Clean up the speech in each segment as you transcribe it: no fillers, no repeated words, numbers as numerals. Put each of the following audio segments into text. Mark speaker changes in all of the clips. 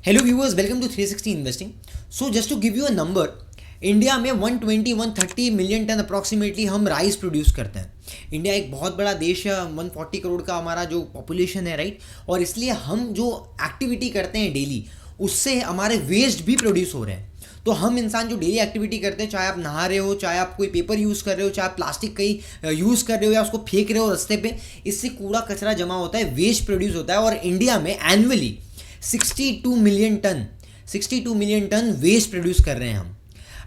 Speaker 1: Hello viewers, welcome to 360 investing. So just to give you a number, India में 120-130 million ton approximately हम rice produce करते हैं। India एक बहुत बड़ा देश है, 140 करोड़ का हमारा जो पॉपुलेशन है, राइट। और इसलिए हम जो एक्टिविटी करते हैं डेली, उससे हमारे वेस्ट भी प्रोड्यूस हो रहे हैं। तो हम इंसान जो डेली एक्टिविटी करते हैं, चाहे आप नहा रहे हो, चाहे आप कोई पेपर यूज़ कर रहे हो, चाहे आप प्लास्टिक कहीं यूज़ कर रहे हो या उसको फेंक रहे हो रास्ते पे, इससे कूड़ा कचरा जमा होता है, वेस्ट प्रोड्यूस होता है। और इंडिया में annually 62 million ton waste produce कर रहे हैं हम।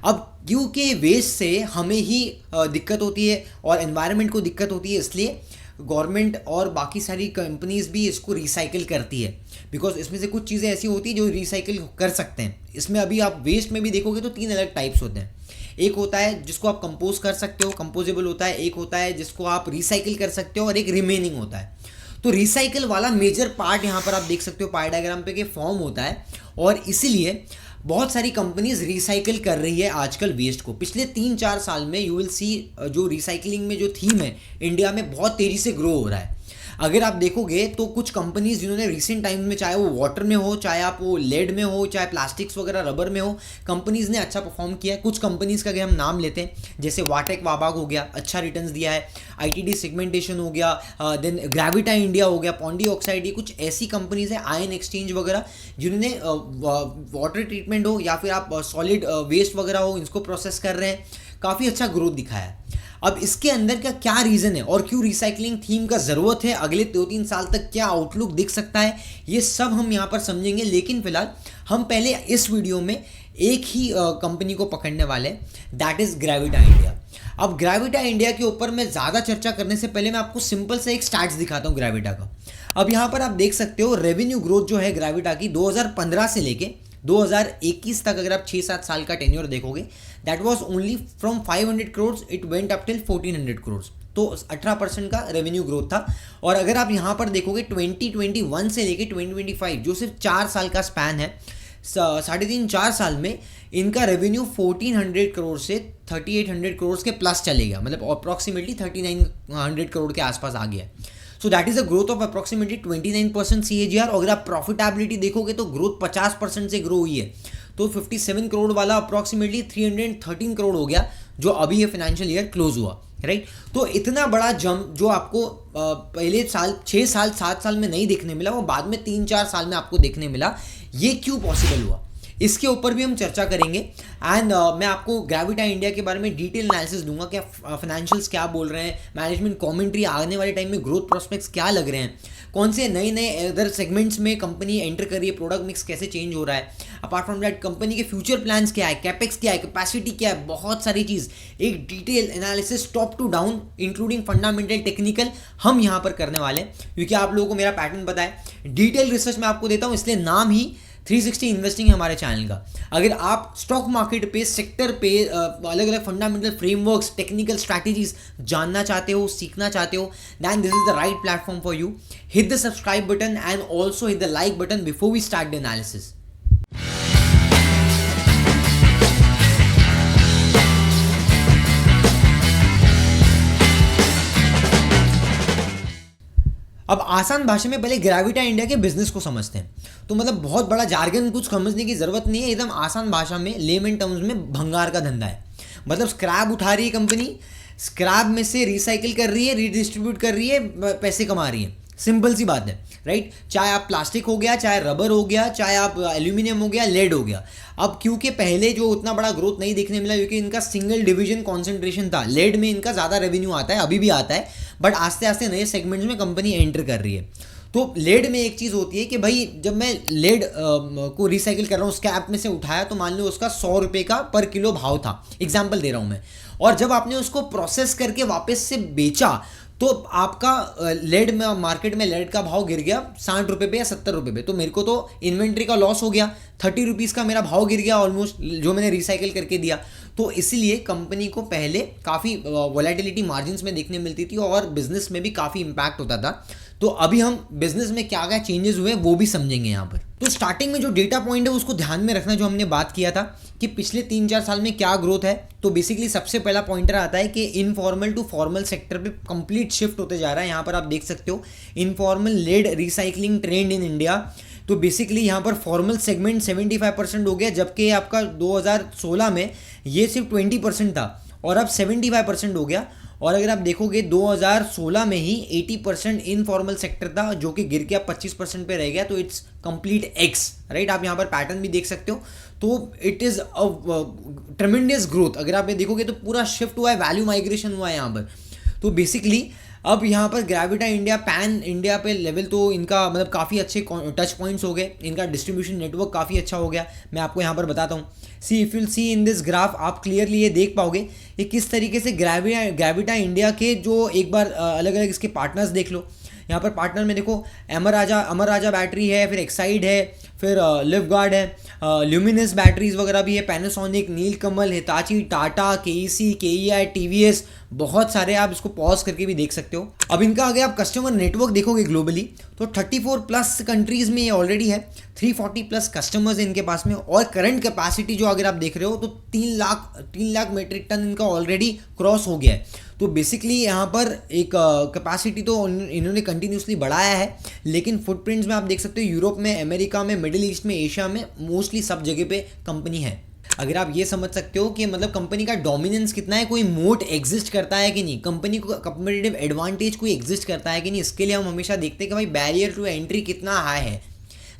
Speaker 1: अब क्योंकि वेस्ट से हमें ही दिक्कत होती है और एनवायरनमेंट को दिक्कत होती है, इसलिए गवर्नमेंट और बाकी सारी कंपनीज भी इसको रिसाइकिल करती है। बिकॉज इसमें से कुछ चीज़ें ऐसी होती है जो रिसाइकिल कर सकते हैं। इसमें अभी आप वेस्ट में भी देखोगे तो 3 अलग टाइप्स होते हैं। एक होता है जिसको आप कंपोज कर सकते हो, कंपोजेबल होता है। एक होता है जिसको आप रिसाइकिल कर सकते हो और एक रिमेनिंग होता है। तो रिसाइकिल वाला मेजर पार्ट यहाँ पर आप देख सकते हो पाई डायग्राम पे, के फॉर्म होता है। और इसीलिए बहुत सारी कंपनीज रिसाइकिल कर रही है आजकल वेस्ट को। पिछले 3-4 साल में यू विल सी जो रिसाइकलिंग में जो थीम है इंडिया में बहुत तेज़ी से ग्रो हो रहा है। अगर आप देखोगे तो कुछ कंपनीज जिन्होंने रिसेंट टाइम में, चाहे वो वाटर में हो, चाहे आप वो लेड में हो, चाहे प्लास्टिक्स वगैरह रबर में हो, कंपनीज ने अच्छा परफॉर्म किया है। कुछ कंपनीज का अगर हम नाम लेते हैं, जैसे वाटेक वाबाग हो गया, अच्छा रिटर्न्स दिया है। आईटीडी सेगमेंटेशन हो गया, देन ग्रेविटा इंडिया हो गया, पॉन्डी ऑक्साइड, ये कुछ ऐसी कंपनीज है, आयन एक्सचेंज वगैरह, जिन्होंने वाटर ट्रीटमेंट हो या फिर आप सॉलिड वेस्ट वगैरह हो, इसको प्रोसेस कर रहे हैं, काफ़ी अच्छा ग्रोथ दिखाया है। अब इसके अंदर का क्या रीज़न है और क्यों रिसाइकलिंग थीम का ज़रूरत है, अगले 2-3 साल तक क्या आउटलुक दिख सकता है, ये सब हम यहाँ पर समझेंगे। लेकिन फिलहाल हम पहले इस वीडियो में एक ही कंपनी को पकड़ने वाले हैं, दैट इज़ ग्रेविटा इंडिया। अब ग्रेविटा इंडिया के ऊपर मैं ज़्यादा चर्चा करने से पहले मैं आपको सिंपल से एक स्टैट्स दिखाता हूँ ग्रेविटा का। अब यहाँ पर आप देख सकते हो रेवेन्यू ग्रोथ जो है ग्रेविटा की 2015 से लेके 2021 तक, अगर आप 6-7 साल का टेन्योर देखोगे, that was only from 500 crore it went up till 1400 crore. तो 18% का रेवेन्यू ग्रोथ था। और अगर आप यहाँ पर देखोगे 2021 से लेके 2025, जो सिर्फ 4 साल का स्पैन है, 3.5-4 साल में इनका रेवेन्यू 1400 करोड़ से 3800 करोड़ के प्लस चले गया, मतलब अप्रॉक्सीमेटली 3900 करोड़ के आसपास आ गया। So that is a growth of approximately 29% CAGR। और अगर आप प्रॉफिटेबिलिटी देखोगे तो ग्रोथ 50% से ग्रो हुई है। तो 57 करोड़ वाला अप्रॉक्सीमेटली 313 करोड़ हो गया, जो अभी ये फाइनेंशियल ईयर क्लोज हुआ, राइट। तो इतना बड़ा जंप जो आपको पहले साल 6 साल 7 साल में नहीं देखने मिला, वो बाद में 3-4 साल में आपको देखने मिला। ये क्यों पॉसिबल हुआ, इसके ऊपर भी हम चर्चा करेंगे। एंड मैं आपको ग्रेविटा इंडिया के बारे में डिटेल एनालिसिस दूंगा, क्या फाइनेंशियल्स क्या बोल रहे हैं, मैनेजमेंट कमेंट्री, आने वाले टाइम में ग्रोथ प्रोस्पेक्ट्स क्या लग रहे हैं, कौन से नए नए अदर सेगमेंट्स में कंपनी एंटर कर रही है, प्रोडक्ट मिक्स कैसे चेंज हो रहा है, अपार्ट फ्रॉम दैट कंपनी के फ्यूचर प्लान्स क्या है, कैपेक्स क्या है, कैपेसिटी क्या है, बहुत सारी चीज़, एक detail analysis top to down including fundamental technical हम यहाँ पर करने वाले हैं। क्योंकि आप लोगों को मेरा पैटर्न पता है, डिटेल रिसर्च मैं आपको देता हूँ, इसलिए नाम ही 360 इन्वेस्टिंग है हमारे चैनल का। अगर आप स्टॉक मार्केट पे, सेक्टर पे अलग अलग फंडामेंटल फ्रेमवर्क्स, टेक्निकल स्ट्रैटेजीज जानना चाहते हो, सीखना चाहते हो, then this is the right platform for you. Hit the subscribe button and also hit the like button before we start the analysis. अब आसान भाषा में पहले ग्रेविटा इंडिया के बिजनेस को समझते हैं। तो मतलब बहुत बड़ा जार्गन कुछ समझने की जरूरत नहीं है, एकदम आसान भाषा में, लेमन टर्म्स में भंगार का धंधा है। मतलब स्क्रैप उठा रही है कंपनी, स्क्रैप में से रिसाइकिल कर रही है, रीडिस्ट्रीब्यूट कर रही है, पैसे कमा रही है। सिंपल सी बात है, राइट। चाहे आप प्लास्टिक हो गया, चाहे रबर हो गया, चाहे आप एल्यूमिनियम हो गया, लेड हो गया। अब क्योंकि पहले जो उतना बड़ा ग्रोथ नहीं देखने मिला, क्योंकि इनका सिंगल डिवीजन कॉन्सेंट्रेशन था, लेड में इनका ज़्यादा रेवेन्यू आता है, अभी भी आता है, बट आस्ते आस्ते नए सेगमेंट्स में कंपनी एंटर कर रही है। तो लेड में एक चीज़ होती है कि भाई जब मैं लेड को रिसाइकिल कर रहा हूँ, स्क्रैप में से उठाया, तो मान लो उसका 100 रुपये का पर किलो भाव था, एग्जाम्पल दे रहा हूँ मैं। और जब आपने उसको प्रोसेस करके वापस से बेचा, तो आपका लेड में मार्केट में लेड का भाव गिर गया 60 रुपये पे या 70 रुपये पे। तो मेरे को तो इन्वेंट्री का लॉस हो गया, 30 रुपीज़ का मेरा भाव गिर गया ऑलमोस्ट, जो मैंने रिसाइकिल करके दिया। तो इसीलिए कंपनी को पहले काफ़ी वोलेटिलिटी मार्जिन्स में देखने मिलती थी और बिजनेस में भी काफ़ी इंपैक्ट होता था। तो अभी हम बिजनेस में क्या क्या चेंजेस हुए वो भी समझेंगे यहाँ पर। तो स्टार्टिंग में जो डेटा पॉइंट है उसको ध्यान में रखना, जो हमने बात किया था कि पिछले 3-4 साल में क्या ग्रोथ है। तो बेसिकली सबसे पहला पॉइंटर आता है कि इनफॉर्मल टू फॉर्मल सेक्टर पे कंप्लीट शिफ्ट होते जा रहा है। यहाँ पर आप देख सकते हो informal lead recycling trend in India तो बेसिकली यहाँ पर फॉर्मल सेगमेंट 75% हो गया, जबकि आपका 2016 में ये सिर्फ 20% था और अब 75% हो गया। और अगर आप देखोगे 2016 में ही 80% इनफॉर्मल सेक्टर था, जो कि गिर के अब 25% पे रह गया। तो इट्स कंप्लीट एक्स, राइट। आप यहाँ पर पैटर्न भी देख सकते हो। तो it is a tremendous growth. अगर आप ये देखोगे तो पूरा शिफ्ट हुआ है, वैल्यू माइग्रेशन हुआ है यहाँ पर। तो बेसिकली अब यहाँ पर ग्रेविटा इंडिया पैन इंडिया पे लेवल तो इनका मतलब काफ़ी अच्छे टच पॉइंट्स हो गए, इनका डिस्ट्रीब्यूशन नेटवर्क काफ़ी अच्छा हो गया। मैं आपको यहाँ पर बताता हूँ। See if you'll see in this graph, आप क्लियरली ये देख पाओगे कि किस तरीके से ग्रेविटा इंडिया के जो एक बार अलग अलग इसके पार्टनर्स देख लो। यहाँ पर पार्टनर में देखो अमर राजा बैटरी है, फिर एक्साइड है, फिर लिवगार्ड है, ल्यूमिनस बैटरीज वगैरह भी है, Panasonic, Nilkamal, Hitachi, Tata, KEC, KEI, TVS, बहुत सारे। आप इसको पॉज करके भी देख सकते हो। अब इनका अगर आप कस्टमर नेटवर्क देखोगे ग्लोबली तो 34+ कंट्रीज में ये ऑलरेडी है, 340+ कस्टमर्स इनके पास में। और करंट कैपेसिटी जो अगर आप देख रहे हो तो 3 लाख मेट्रिक टन इनका ऑलरेडी क्रॉस हो गया है। तो बेसिकली यहाँ पर एक कैपेसिटी तो इन्होंने कंटिन्यूसली बढ़ाया है, लेकिन फुटप्रिंट्स में आप देख सकते हो यूरोप में, अमेरिका में, मिडिल ईस्ट में, एशिया में, मोस्टली सब जगह पे कंपनी है। अगर आप ये समझ सकते हो कि मतलब कंपनी का डोमिनेंस कितना है, कोई मोट एग्जिस्ट करता है कि नहीं, कंपनी को कॉम्पिटिटिव एडवांटेज कोई एग्जिस्ट करता है कि नहीं, इसके लिए हम हमेशा देखते हैं कि भाई बैरियर टू एंट्री कितना हाई है।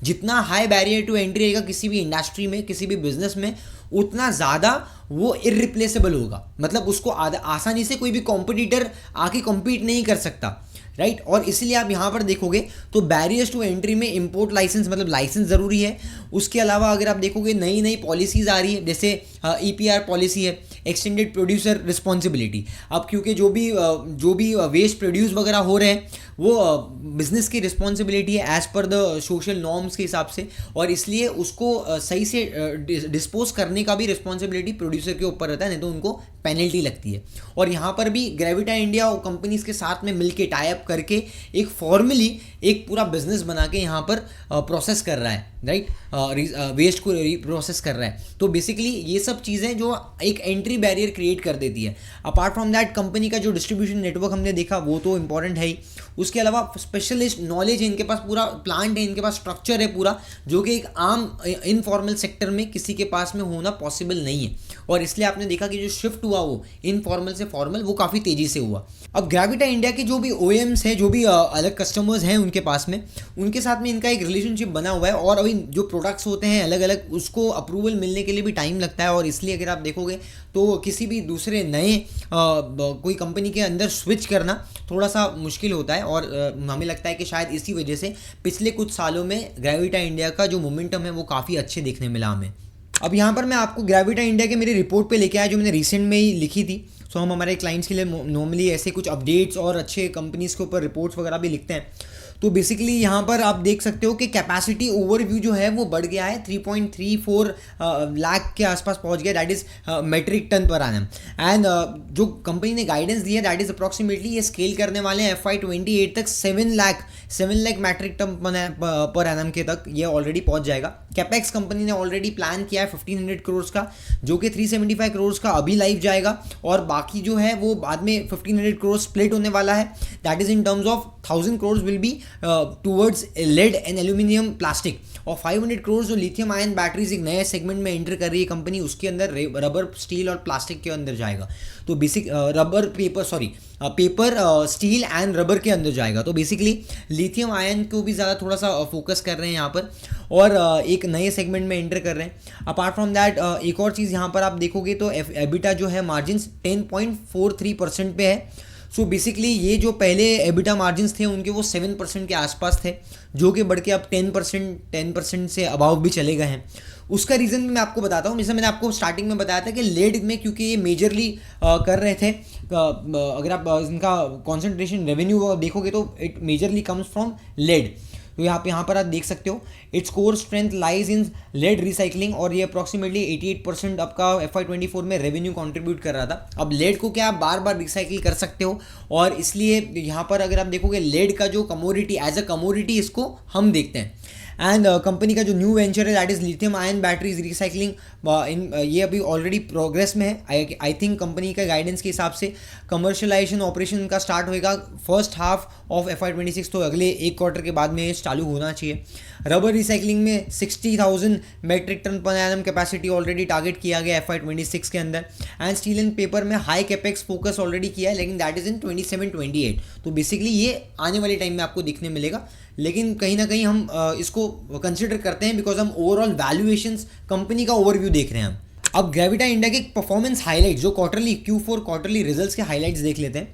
Speaker 1: जितना हाई बैरियर टू एंट्री रहेगा किसी भी इंडस्ट्री में, किसी भी बिजनेस में, उतना ज़्यादा वो इररिप्लेसेबल होगा। मतलब उसको आसानी से कोई भी कॉम्पिटिटर आके कॉम्पीट नहीं कर सकता, राइट। और इसलिए आप यहाँ पर देखोगे तो बैरियर्स टू एंट्री में इंपोर्ट लाइसेंस, मतलब लाइसेंस ज़रूरी है। उसके अलावा अगर आप देखोगे नई नई पॉलिसीज़ आ रही है, जैसे EPR पॉलिसी है, एक्सटेंडेड प्रोड्यूसर रिस्पॉन्सिबिलिटी। अब क्योंकि जो भी वेस्ट प्रोड्यूस वगैरह हो रहे हैं वो बिजनेस की रिस्पॉन्सिबिलिटी है as per the social norms के हिसाब से, और इसलिए उसको सही से डिस्पोज करने का भी रिस्पॉन्सिबिलिटी प्रोड्यूसर के ऊपर रहता है, नहीं तो उनको पेनल्टी लगती है। और यहाँ पर भी ग्रेविटा इंडिया और कंपनीज के साथ में मिलके टाई अप करके एक फॉर्मली एक पूरा बिजनेस बना के यहाँ पर प्रोसेस कर रहा है, राइट, वेस्ट को प्रोसेस कर रहा है। तो बेसिकली ये सब चीज़ें जो एक एंट्री बैरियर क्रिएट कर देती है। अपार्ट फ्रॉम दैट कंपनी का जो डिस्ट्रीब्यूशन नेटवर्क हमने देखा वो तो इंपॉर्टेंट है ही, उसके अलावा स्पेशलिस्ट नॉलेज है इनके पास, पूरा प्लांट है इनके पास, स्ट्रक्चर है पूरा, जो कि एक आम इनफॉर्मल सेक्टर में किसी के पास में होना पॉसिबल नहीं है। और इसलिए आपने देखा कि जो शिफ्ट हुआ वो इनफॉर्मल से फॉर्मल वो काफ़ी तेज़ी से हुआ। अब ग्रेविटा इंडिया के जो भी OEMs हैं, जो भी अलग कस्टमर्स हैं उनके पास में, उनके साथ में इनका एक रिलेशनशिप बना हुआ है। और अभी जो प्रोडक्ट्स होते हैं अलग अलग, उसको अप्रूवल मिलने के लिए भी टाइम लगता है। और इसलिए अगर आप देखोगे तो किसी भी दूसरे नए कोई कंपनी के अंदर स्विच करना थोड़ा सा मुश्किल होता है। और हमें लगता है कि शायद इसी वजह से पिछले कुछ सालों में ग्रेविटा इंडिया का जो मोमेंटम है वो काफ़ी अच्छे देखने मिला हमें। अब यहाँ पर मैं आपको ग्रेविटा इंडिया के मेरी रिपोर्ट पे लेके आया, जो मैंने रिसेंट में ही लिखी थी। सो हम हमारे क्लाइंट्स के लिए नॉर्मली ऐसे कुछ अपडेट्स और अच्छे कंपनीज़ के ऊपर रिपोर्ट्स वगैरह भी लिखते हैं। तो बेसिकली यहाँ पर आप देख सकते हो कि कैपेसिटी ओवरव्यू जो है वो बढ़ गया है, 3.34 लाख के आसपास पहुँच गया, that is metric ton per annum. And जो कंपनी ने गाइडेंस दी है दैट इज़ अप्रॉक्सीमेटली ये स्केल करने वाले हैं FY28 तक 7 lakh metric ton per annum के तक ये ऑलरेडी पहुँच जाएगा। कैपेक्स कंपनी ने ऑलरेडी प्लान किया है 1500 करोड़ का, जो कि 375 करोड़ का अभी लाइव जाएगा, और बाकी जो है वो बाद में 1500 करोड़ स्प्लिट होने वाला है। That is in terms of 1000 crore will be towards lead and aluminium plastic, और 500 करोड़ जो लिथियम आयन बैटरीज एक नए सेगमेंट में एंटर कर रही है कंपनी, उसके अंदर रबर, स्टील और प्लास्टिक के अंदर जाएगा। तो basic paper, steel and rubber के अंदर जाएगा। तो बेसिकली लिथियम आयन को भी ज़्यादा थोड़ा सा फोकस कर रहे हैं यहाँ पर, और एक नए सेगमेंट में एंटर कर रहे हैं। अपार्ट फ्रॉम दैट एक और चीज़ यहाँ पर आप देखोगे तो एबिटा जो है मार्जिन्स 10.43% पे है। सो बेसिकली ये जो पहले एबिटा मार्जिन्स थे उनके वो 7% के आसपास थे, जो कि बढ़ के अब 10% से अबाव भी चले गए हैं। उसका रीज़न मैं आपको बताता हूँ। जैसे मैंने आपको स्टार्टिंग में बताया था कि लेड में क्योंकि ये मेजरली कर रहे थे, अगर आप इनका कॉन्सेंट्रेशन रेवेन्यू देखोगे तो it majorly comes from lead. तो यहाँ पर आप देख सकते हो its core strength lies in lead recycling, और ये अप्रॉक्सीमेटली 88% आपका FY24 में रेवेन्यू कंट्रीब्यूट कर रहा था। अब लेड को क्या आप बार बार रिसाइकिल कर सकते हो, और इसलिए यहाँ पर अगर आप देखोगे लेड का जो कमोडिटी एज अ कमोडिटी इसको हम देखते हैं। एंड कंपनी का जो न्यू वेंचर है that is lithium ion batteries recycling, ये अभी ऑलरेडी प्रोग्रेस में है। आई थिंक कंपनी का गाइडेंस के हिसाब से कमर्शलाइजेशन ऑपरेशन का स्टार्ट होएगा फर्स्ट हाफ ऑफ FY26, तो अगले एक क्वार्टर के बाद में चालू होना चाहिए। रबर रिसाइकलिंग में 60,000 metric ton per annum capacity already target किया गया FY26 के अंदर। एंड स्टील एंड पेपर में हाई कैपेक्स फोकस ऑलरेडी किया है, लेकिन दैट इज इन 27-28, तो बेसिकली ये आने वाले टाइम में आपको दिखने मिलेगा। लेकिन कहीं ना कहीं हम इसको कंसिडर करते हैं बिकॉज हम ओवरऑल वैल्यूएशंस कंपनी का ओवरव्यू देख रहे हैं हम। अब ग्रेविटा इंडिया के परफॉर्मेंस हाईलाइट जो Q4 क्वार्टरली रिजल्ट्स के हाईलाइट्स देख लेते हैं।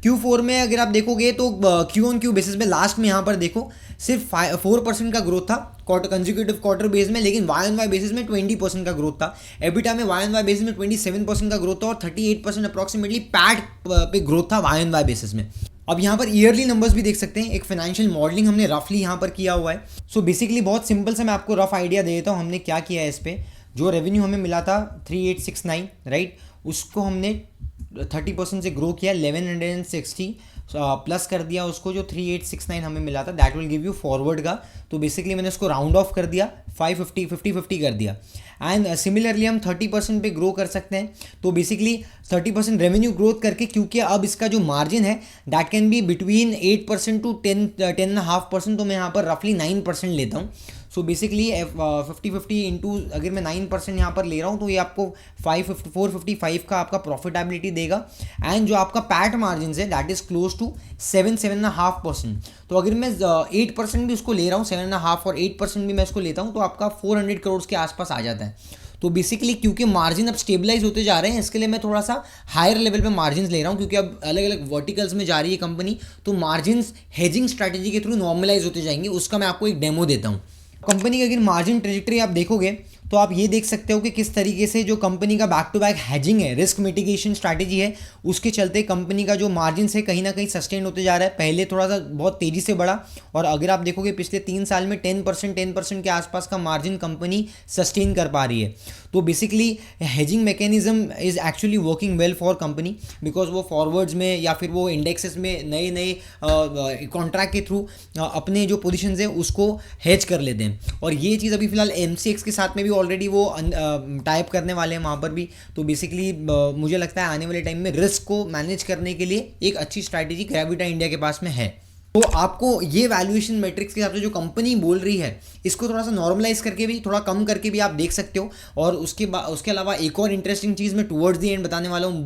Speaker 1: Q4 में अगर आप देखोगे तो Q-on-Q बेसिस में लास्ट में यहाँ पर देखो सिर्फ 4% का ग्रोथ था कंसेक्यूटिव क्वार्टर बेस में, लेकिन Y-on-Y बेसिस में 20% का ग्रोथ था। एबिटा में Y-on-Y बेसिस में 27% का ग्रोथ था और 38% अप्रॉक्सीमेटली पैट पे ग्रोथ था Y-on-Y बेसिस में। अब यहाँ पर ईयरली नंबर्स भी देख सकते हैं, एक फाइनेंशियल मॉडलिंग हमने रफली यहाँ पर किया हुआ है। सो बेसिकली बहुत सिंपल से मैं आपको रफ आइडिया दे देता हूँ हमने क्या किया है इस पर। जो रेवेन्यू हमें मिला था 3869 राइट, उसको हमने 30% से ग्रो किया 1160 प्लस कर दिया उसको, जो 3869 हमें मिला था that will give you forward का। तो बेसिकली मैंने उसको राउंड ऑफ कर दिया 50-50 कर दिया। एंड सिमिलरली हम 30% पे ग्रो कर सकते हैं, तो बेसिकली 30% रेवेन्यू ग्रोथ करके, क्योंकि अब इसका जो मार्जिन है that can be between 8% to 10.5%, तो मैं यहाँ पर रफली 9% लेता हूँ। सो बेसिकली 50-50 इंटू अगर मैं 9% यहाँ पर ले रहा हूँ तो ये आपको 455 का आपका प्रॉफिटेबिलिटी देगा। एंड जो आपका पैट मार्जिन है दैट इज़ क्लोज टू 7-7.5%। तो अगर मैं 8% भी उसको ले रहा हूँ, 7.5 और 8% भी मैं इसको लेता हूँ, तो आपका 400 करोड़ के आसपास आ जाता है। तो बेसिकली क्योंकि मार्जिन अब स्टेबलाइज होते जा रहे हैं, इसके लिए मैं थोड़ा सा हायर लेवल पे मार्जिन ले रहा हूँ, क्योंकि अब अलग अलग वर्टिकल्स में जा रही है कंपनी, तो मार्जिन हेजिंग स्ट्रैटेजी के थ्रू नॉर्मलाइज होते जाएंगे। उसका मैं आपको एक डेमो देता हूँ। कंपनी की अगर मार्जिन ट्रेजेक्टरी आप देखोगे तो आप ये देख सकते हो कि किस तरीके से जो कंपनी का बैक टू बैक हेजिंग है, रिस्क मिटिगेशन स्ट्रैटेजी है, उसके चलते कंपनी का जो मार्जिन है कहीं ना कहीं सस्टेन होते जा रहा है। पहले थोड़ा सा बहुत तेज़ी से बढ़ा, और अगर आप देखोगे पिछले 3 साल में 10% के आसपास का मार्जिन कंपनी सस्टेन कर पा रही है। तो basically hedging mechanism is actually working well for company, because वो फॉरवर्ड्स में या फिर वो इंडेक्सेस में नए नए कॉन्ट्रैक्ट के थ्रू अपने जो पोजीशंस है उसको हेज कर लेते हैं। और ये चीज़ अभी फिलहाल MCX के साथ में भी ऑलरेडी वो टाइप करने वाले हैं वहाँ पर भी। तो बेसिकली मुझे लगता है आने वाले टाइम में रिस्क को मैनेज करने के लिए एक अच्छी स्ट्रैटेजी ग्रेविटा इंडिया के पास में है। तो आपको ये वैल्यूएशन मैट्रिक्स के हिसाब से जो कंपनी बोल रही है इसको थोड़ा सा नॉर्मलाइज करके भी, थोड़ा कम करके भी आप देख सकते हो। और उसके अलावा एक और इंटरेस्टिंग चीज़ मैं टुवर्ड्स दी एंड बताने वाला हूँ,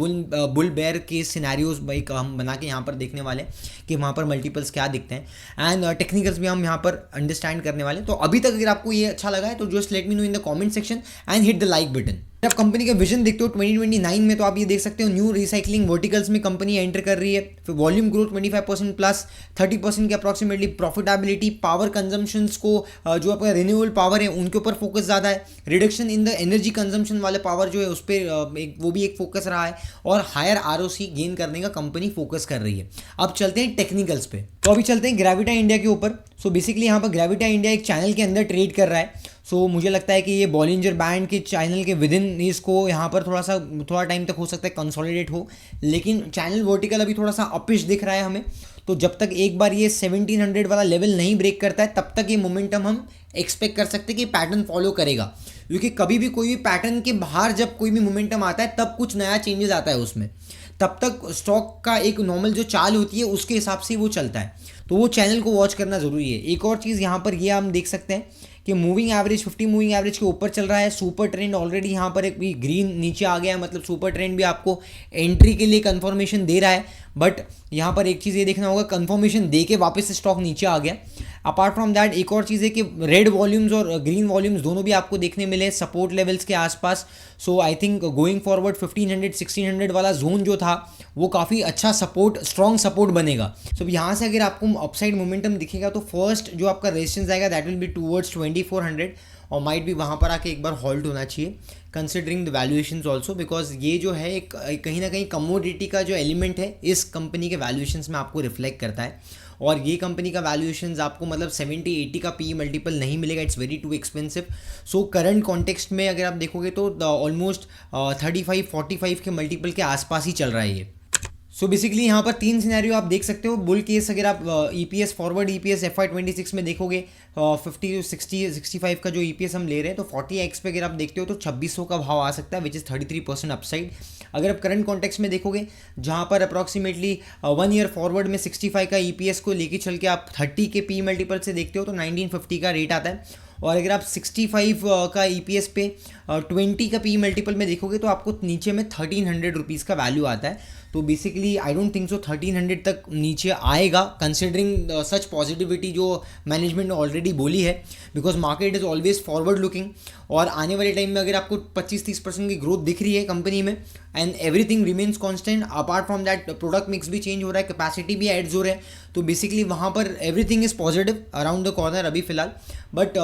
Speaker 1: बुल बेयर के सिनेरियोज भाई हम बना के यहाँ पर देखने वाले कि वहाँ पर मल्टीपल्स क्या दिखते हैं, एंड टेक्निकल्स भी हम यहाँ पर अंडरस्टैंड करने वाले। तो अभी तक अगर आपको ये अच्छा लगा है तो just let me know in the comment section and hit the like button. आप कंपनी का विजन देखते हो 2029 में, तो आप ये देख सकते हो न्यू रिसाइकलिंग वर्टिकल्स में कंपनी एंटर कर रही है। फिर वॉल्यूम ग्रोथ 25% प्लस, 30% के अप्रॉक्सीमेटली प्रॉफिटेबिलिटी, पावर कंजम्पशंस को जो आपका रिन्यूएबल पावर है उनके ऊपर फोकस ज़्यादा है, reduction in the energy consumption वाले पावर जो है उस पर वो भी एक फोकस रहा है, और हायर ROC गेन करने का कंपनी फोकस कर रही है। अब चलते हैं टेक्निकल्स पे, तो अभी चलते हैं ग्रेविटा इंडिया के ऊपर। सो बेसिकली यहाँ पर ग्रेविटा इंडिया एक चैनल के अंदर ट्रेड कर रहा है। सो मुझे लगता है कि ये बॉलिंजर बैंड के चैनल के विद इन इसको यहाँ पर थोड़ा टाइम तक हो सकता है कंसोलिडेट हो, लेकिन चैनल वर्टिकल अभी थोड़ा सा अपिश दिख रहा है हमें। तो जब तक एक बार ये 1700 वाला लेवल नहीं ब्रेक करता है तब तक ये मोमेंटम हम एक्सपेक्ट कर सकते हैं कि पैटर्न फॉलो करेगा, क्योंकि कभी भी कोई भी पैटर्न के बाहर जब कोई भी मोमेंटम आता है तब कुछ नया चेंजेस आता है उसमें, तब तक स्टॉक का एक नॉर्मल जो चाल होती है उसके हिसाब से वो चलता है। तो वो चैनल को वॉच करना ज़रूरी है। एक और चीज़ यहाँ पर ये हम देख सकते हैं कि मूविंग एवरेज 50 मूविंग एवरेज के ऊपर चल रहा है। सुपर ट्रेंड ऑलरेडी यहाँ पर एक भी ग्रीन नीचे आ गया है, मतलब सुपर ट्रेंड भी आपको एंट्री के लिए कंफर्मेशन दे रहा है। बट यहाँ पर एक चीज़ ये देखना होगा, कंफर्मेशन दे के वापस से स्टॉक नीचे आ गया। अपार्ट फ्रॉम दैट एक और चीज़ है कि रेड वॉल्यूम्स और ग्रीन वॉल्यूम्स दोनों भी आपको देखने मिले सपोर्ट लेवल्स के आसपास। सो आई थिंक गोइंग फॉरवर्ड 1500-1600 वाला जोन जो था वो काफ़ी अच्छा सपोर्ट, स्ट्रॉन्ग सपोर्ट बनेगा। सो यहाँ से अगर आपको अपसाइड मोमेंटम दिखेगा तो फर्स्ट जो आपका रेजिस्टेंस आएगा दैट विल बी टूवर्ड्स 2400, और माइट भी वहाँ पर आके एक बार हॉल्ट होना चाहिए considering the valuations also, because ये जो है एक कहीं ना कहीं कमोडिटी का जो एलिमेंट है इस कंपनी के वैल्यूएशंस में आपको रिफ्लेक्ट करता है। और ये कंपनी का वैल्यूएशंस आपको मतलब 70-80 का PE मल्टीपल नहीं मिलेगा, it's very too expensive. So current context में अगर आप देखोगे तो ऑलमोस्ट 35-45 के मल्टीपल के आसपास ही चल रहा है ये। सो बेसिकली यहाँ पर 3 सिनेरियो आप देख सकते हो। बुल केस अगर आप ईपीएस फॉरवर्ड ईपीएस FY26 में देखोगे 50 60 65 का जो ईपीएस हम ले रहे हैं, तो 40x पे अगर आप देखते हो तो 2600 का भाव आ सकता है, विच इज़ 33% अपसाइड। अगर आप करंट कॉन्टेक्स्ट में देखोगे जहाँ पर अप्रॉक्सीमेटली 1 ईयर फॉरवर्ड में 65 का ईपीएस को लेके चल के आप 30 के पी मल्टीपल से देखते हो तो 1950 का रेट आता है। और अगर आप 65 का ईपीएस पे 20 का पी मल्टीपल में देखोगे तो आपको नीचे में 1300 रुपीज़ का वैल्यू आता है। तो basically I don't think so 1300 तक नीचे आएगा, कंसिडरिंग सच पॉजिटिविटी जो मैनेजमेंट ने ऑलरेडी बोली है, because market is always forward looking. और आने वाले टाइम में अगर आपको 25-30% की ग्रोथ दिख रही है कंपनी में and everything remains constant, apart from that product mix भी चेंज हो रहा है, कैपेसिटी भी एड्स हो रहा है, तो बेसिकली वहाँ पर everything is positive around the corner अभी फिलहाल। But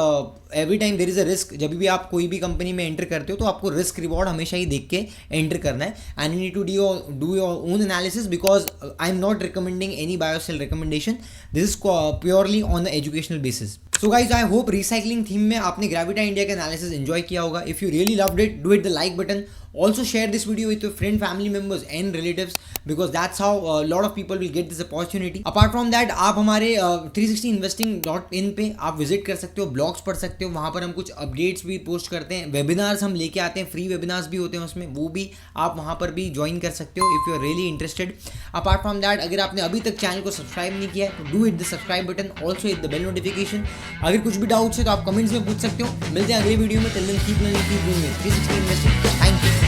Speaker 1: every time there is a risk. जब भी आप कोई भी कंपनी में एंटर करते हो तो आपको रिस्क रिवॉर्ड हमेशा ही देख के एंटर करना है, and you need to do your own analysis, because I am not recommending any buy or sell recommendation, this is purely on the educational basis. So guys I hope recycling theme में आपने Gravita India का analysis enjoy किया होगा। If you really loved it, do it the like button. Also share this video with your friend, family members and relatives, because that's how a lot of people will get this opportunity. Apart from that, आप हमारे 360investing.in पे आप visit कर सकते हो, blogs पढ़ सकते हो, वहाँ पर हम कुछ अपडेट्स भी पोस्ट करते हैं, वेबिनार्स हम लेके आते हैं, फ्री वेबिनार्स भी होते हैं उसमें, वो भी आप वहाँ पर भी ज्वाइन कर सकते हो if you are really interested. Apart from that, अगर आपने अभी तक चैनल को सब्सक्राइब नहीं किया है तो do it the subscribe button, also hit the bell notification. अगर कुछ भी डाउट्स है तो आप कमेंट्स में पूछ सकते हो. मिलते हैं अगले वीडियो में. Till then keep learning, keep doing it. 360 investing. Thank you.